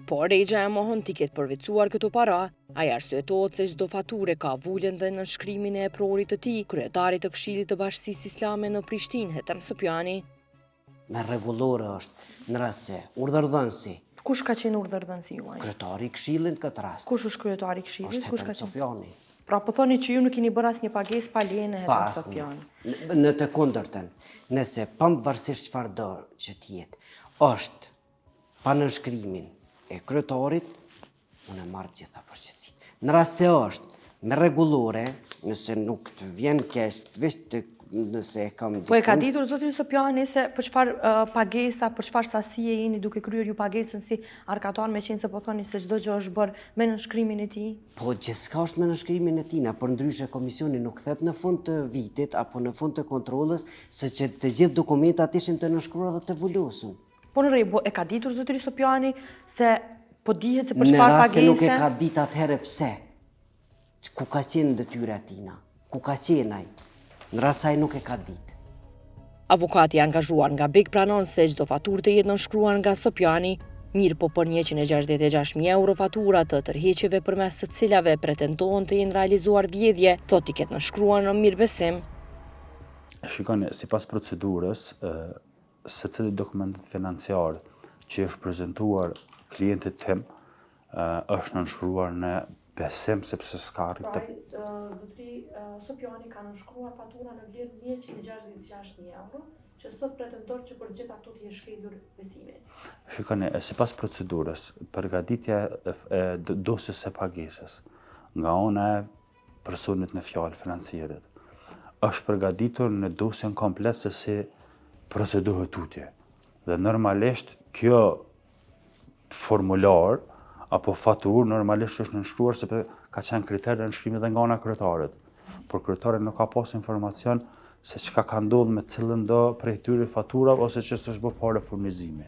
por Rexha e mohon tiket përvecuar këto para, ai arsyetohet se çdo faturë ka vulën dhe nënshkrimin e eprorit të tij, kryetarit të Këshillit të Bashkisë Islame në Prishtinë, Hetem Sopjani. Me rregullore është në rast se urdhërdhënësi. Kush ka qenë urdhërdhënësi juaj? Kryetari i Këshillit në këtë rast. Kush është kryetari i Këshillit? Është Kush ka Hetem qenë? Sopjani. Pra po thoni që ju nuk keni bërë asnjë pagesë pa lejen e Hetem Sopjani. Në të kundërtën, nëse pavarësisht çfarë do që të jetë, është pa nënshkrimin e kryetarit, unë e marr gjitha përgjegjësitë. Në rast se është me rregullore, nëse nuk të vjen keq, nëse e kam Po e ka ditur zoti Sopjani se për çfarë pagesa, për çfarë sasie jeni duke kryer ju pagesën si arkatar, me qenë se po thoni se çdo gjë është bërë me nënshkrimin e tij? Po gjithçka është me nënshkrimin e tij, por ndryshe komisioni nuk thet në fund të vitit apo në fund të kontrollës se që të gjithë dokumentat ishin të nënshkruara dhe të vulosur. Po në rregull, e ka ditur zoti Sopjani se po dihet se për çfarë pagese? Në rast se nuk e pagese? ka ditë atëherë pse? Ku ka qenë detyra e tina? Ku ka qenë ai? Në rast se ai nuk e ka ditë. Avokati angazhuar nga BIK pranon se çdo faturë të jetë nënshkruar nga Sopjani, mirë po për 166.000 euro fatura të tërheqjeve përmes të cilave pretendohen të jenë realizuar vjedhje, thotë i ketë nënshkruar në mirëbesim. Shikoni, sipas procedurës, secili dokument financiar që është prezantuar klientit tim është nënshkruar në besim sepse s'ka arritë. Zotri Sopjani ka nënshkruar fatura në vlerë 166.000 euro, që sot pretendon që për gjitha ato t'i shkelur besimi. Shikoni, sipas procedurës, përgatitja e dosjes së pagesës nga ana e personit në fjalë financierit është përgatitur në dosjen komplet se si procedohet tutje. Dhe normalisht kjo formular apo faturë normalisht është nënshkruar sepse ka qenë kriter në nënshkrimit dhe nga ana e kryetarit. Por kryetari nuk ka pas informacion se çka ka ndodhur me cilën do prej tyre faturave ose ç'është bërë fare furnizimi.